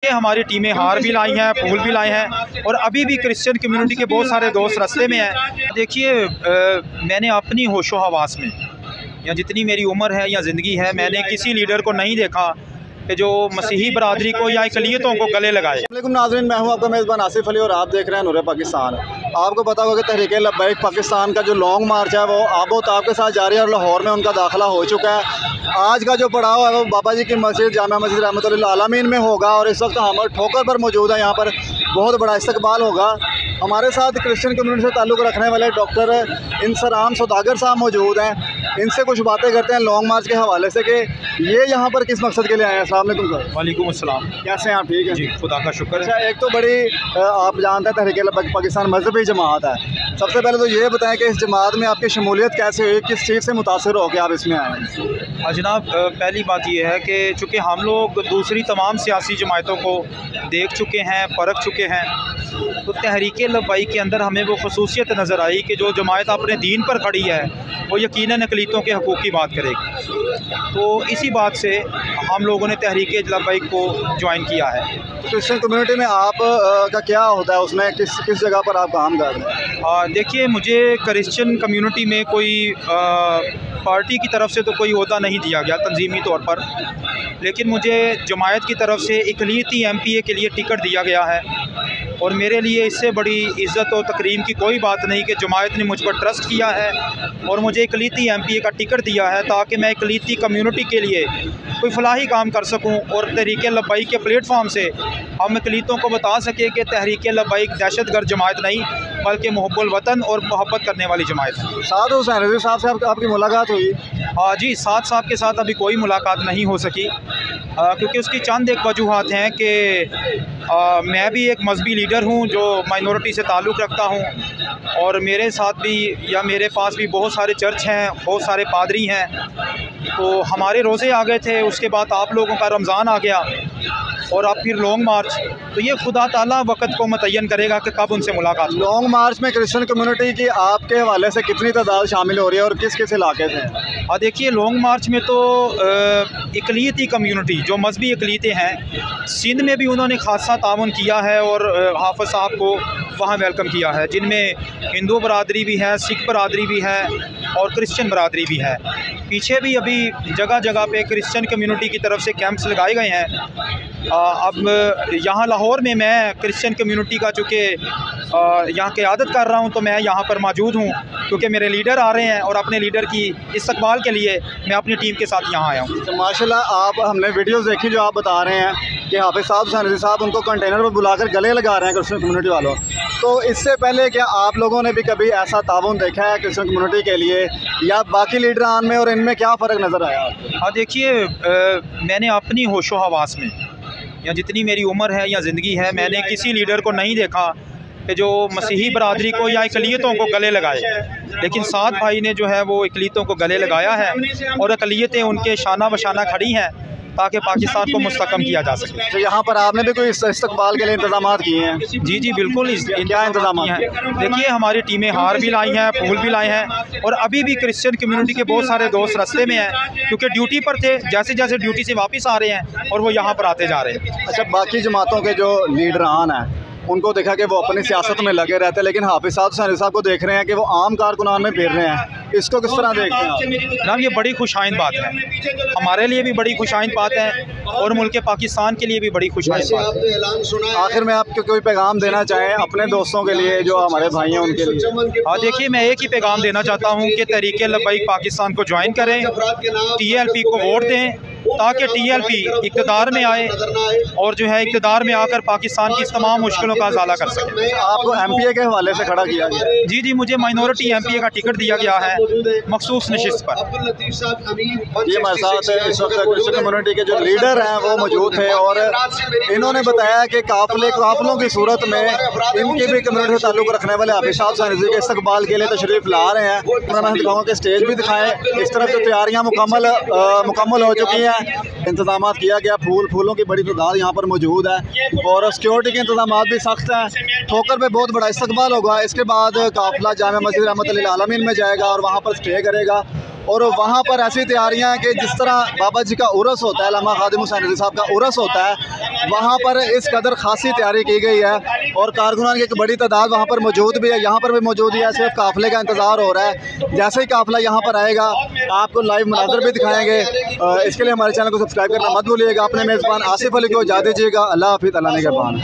ये हमारी टीमें हार भी लाई हैं, फूल भी लाए हैं और अभी भी क्रिश्चियन कम्युनिटी के बहुत सारे दोस्त रास्ते में हैं। देखिए, मैंने अपनी होशो हवास में या जितनी मेरी उम्र है या ज़िंदगी है, मैंने किसी लीडर को नहीं देखा कि जो मसीही बरादरी को या अक़लियतों को गले लगाए। अस्सलामुअलैकुम नाज़रीन, मैं हूं आपका मेज़बान आसिफ अली और आप देख रहे हैं नूर पाकिस्तान। आपको पता होगा कि तहरीक लब्बैक पाकिस्तान का जो लॉन्ग मार्च है वो आबोताब के साथ जारी है और लाहौर में उनका दाखिला हो चुका है। आज का जो पड़ाव है वो बाबा जी की मस्जिद जामा मस्जिद रहमतुल्लाह आलमीन में होगा और इस वक्त हम ठोकर पर मौजूद है। यहाँ पर बहुत बड़ा इस्तकबाल होगा। हमारे साथ क्रिश्चियन कम्युनिटी से ताल्लुक़ रखने वाले डॉक्टर इंसराम सौदागर साहब मौजूद हैं। इनसे कुछ बातें करते हैं लॉन्ग मार्च के हवाले से कि ये यहाँ पर किस मकसद के लिए आए हैं। अस्सलाम वालेकुम सर। वालेकुम अस्सलाम। कैसे हैं आप? ठीक है जी, खुदा का शुक्र। अच्छा, एक तो बड़ी आप जानते हैं तहरीक लब्बैक पाकिस्तान मजहबी जमात है। सबसे पहले तो ये बताएं कि इस जमात में आपकी शमूलियत कैसे हुई, किस चीज़ से मुतासर हो के आप इसमें आए हैं? जनाब, पहली बात यह है कि चूँकि हम लोग दूसरी तमाम सियासी जमातों को देख चुके हैं, परख चुके हैं, तो तहरीक लब्बैक के अंदर हमें वो खसूसियत नज़र आई कि जो जमात अपने दीन पर खड़ी है वो यकीनन अक़लियतों के हकूक़ की बात करेगी। तो इसी बात से हम लोगों ने तहरीक लब्बैक को ज्वाइन किया है। क्रिश्चियन कम्युनिटी में आप का क्या होता है, उसमें किस जगह पर आप काम कर रहे हैं? देखिए, मुझे क्रिश्चियन कम्युनिटी में कोई पार्टी की तरफ से तो कोई ओहदा नहीं दिया गया तंजीमी तौर पर, लेकिन मुझे जमायत की तरफ से इक़लियती MPA के लिए टिकट दिया गया है और मेरे लिए इससे बड़ी इज़्ज़त और तकरीम की कोई बात नहीं कि जमायत ने मुझ पर ट्रस्ट किया है और मुझे इक़लियती MPA का टिकट दिया है ताकि मैं इक़लियती कम्युनिटी के लिए कोई फलाही काम कर सकूं और तहरीक लब्बैक के प्लेटफॉर्म से हम इक़लियतों को बता सकें कि तहरीक लब्बैक दहशतगर्द जमायत नहीं बल्कि मुहब्बुल वतन और मोहब्बत करने वाली जमायत है। साद हुसैन रज़वी साहब से आपकी मुलाकात हुई? हाँ जी, साद साहब के साथ अभी कोई मुलाकात नहीं हो सकी क्योंकि उसकी चंद एक वजूहात हैं कि मैं भी एक मजहबी लीडर हूँ जो माइनॉरिटी से ताल्लुक़ रखता हूँ और मेरे साथ भी या मेरे पास भी बहुत सारे चर्च हैं, बहुत सारे पादरी हैं। तो हमारे रोज़े आ गए थे, उसके बाद आप लोगों का रमज़ान आ गया और अब फिर लॉन्ग मार्च। तो ये खुदा ताला वक़्त को मुतय्यन करेगा कि कब उनसे मुलाकात। लॉन्ग मार्च में क्रिश्चियन कम्युनिटी की आपके हवाले से कितनी तादाद शामिल हो रही है और किस किस इलाके से? देखिए, लॉन्ग मार्च में तो इक़लियती कम्युनिटी जो मजहबी इक़लियतें हैं, सिंध में भी उन्होंने खासा ताउन किया है और हाफ़िज़ साहब को वहाँ वेलकम किया है, जिनमें हिंदू बरादरी भी है, सिख बरादरी भी है और क्रिश्चियन बरादरी भी है। पीछे भी अभी जगह जगह पे क्रिश्चियन कम्युनिटी की तरफ से कैंप्स लगाए गए हैं। अब यहाँ लाहौर में मैं क्रिश्चियन कम्युनिटी का चूँकि यहाँ क़यादत कर रहा हूँ तो मैं यहाँ पर मौजूद हूँ क्योंकि मेरे लीडर आ रहे हैं और अपने लीडर की इस्तकबाल के लिए मैं अपनी टीम के साथ यहाँ आया हूँ। तो माशाल्लाह, आप हमने वीडियोस देखी जो आप बता रहे हैं कि हाफ़िज़ साहब उनको कंटेनर पर बुलाकर गले लगा रहे हैं क्रिश्चियन कम्युनिटी वालों। तो इससे पहले क्या आप लोगों ने भी कभी ऐसा ताउन देखा है क्रिश्चियन कम्युनिटी के लिए या बाकी लीडरान में, और इनमें क्या फ़र्क नज़र आया? देखिए, मैंने अपनी होशो हवास में या जितनी मेरी उम्र है या ज़िंदगी है, मैंने किसी लीडर को नहीं देखा कि जो मसीही बरादरी को या अक़लियतों को गले लगाए, लेकिन साद भाई ने जो है वो अक़लियतों को गले लगाया है और अक़लियतें उनके शाना बशाना खड़ी हैं ताकि पाकिस्तान को मुस्तकम किया जा सके। तो यहाँ पर आपने भी कोई इस्तकबाल के लिए इंतजाम किए हैं? जी बिल्कुल। क्या इंतजाम हैं? देखिए, हमारी टीमें हार भी लाई हैं, फूल भी लाए हैं और अभी भी क्रिश्चियन कम्युनिटी के बहुत सारे दोस्त रास्ते में हैं क्योंकि ड्यूटी पर थे, जैसे जैसे ड्यूटी से वापस आ रहे हैं और वो यहाँ पर आते जा रहे हैं। अच्छा, बाकी जमातों के जो लीडरान हैं उनको देखा कि वो अपनी सियासत में लगे रहते हैं, लेकिन हाफ़िज़ साहब को देख रहे हैं कि वो आम कारकुनान में फिर रहे हैं। इसको किस तरह देखते हैं? जनाब, ये बड़ी खुशाइंद बात है, हमारे लिए भी बड़ी खुशाइंद बात है और मुल्क पाकिस्तान के लिए भी बड़ी खुशाइंद बात है। आखिर में आप कोई पैगाम देना चाहें अपने दोस्तों के लिए जो हमारे भाई हैं उनके लिए? देखिए, मैं एक ही पैगाम देना चाहता हूँ कि तहरीक लब्बैक पाकिस्तान को ज्वाइन करें, TLP को वोट दें ताकि TLP इक़्तिदार में आए और जो है इक़्तिदार में आकर पाकिस्तान की इस तमाम मुश्किलों का अज़ाला कर सके। आपको MPA के हवाले से खड़ा किया गया? जी, मुझे माइनॉरिटी MPA का टिकट दिया गया है मखसूस नशिस्त पर। ये हमारे साथ इस वक्त क्रिश्चियन कम्युनिटी के जो लीडर हैं वो मौजूद थे और इन्होंने बताया कि काफ़िलों की सूरत में इनकी भी कम्युनिटी से ताल्लुक़ रखने वाले हाफ़िज़ साहब के इस्तकबाल के लिए तशरीफ़ ला रहे हैं। मैं दिखाऊँगा कि स्टेज भी दिखाएँ। इस तरफ तो तैयारियाँ मुकम्मल हो चुकी हैं, इंतजाम किया गया, फूलों की बड़ी तादाद यहाँ पर मौजूद है और सिक्योरिटी के इंतजाम भी सख्त हैं। ठोकर पे बहुत बड़ा इस्तकबाल होगा। इसके बाद काफ़िला जामा मस्जिद रहमतुल्लाह आलमीन में जाएगा और वहाँ पर स्टे करेगा और वहाँ पर ऐसी तैयारियाँ हैं कि जिस तरह बाबा जी का उर्स होता है, अल्लामा खादिम हुसैन रज़ी साहब का उर्स होता है, वहाँ पर इस कदर खासी तैयारी की गई है और कारकुनान की एक बड़ी तादाद वहाँ पर मौजूद भी है, यहाँ पर भी मौजूद है। सिर्फ काफ़िले का इंतज़ार हो रहा है। जैसे ही काफ़िला यहाँ पर आएगा आपको लाइव मनाज़र भी दिखाएँगे। इसके लिए हमारे चैनल को सब्सक्राइब करना मत भूलिएगा। अपने मेज़बान आसिफ अली को इजाज़त दीजिएगा। अल्लाह हाफ़िज़, अल्लाह निगहबान।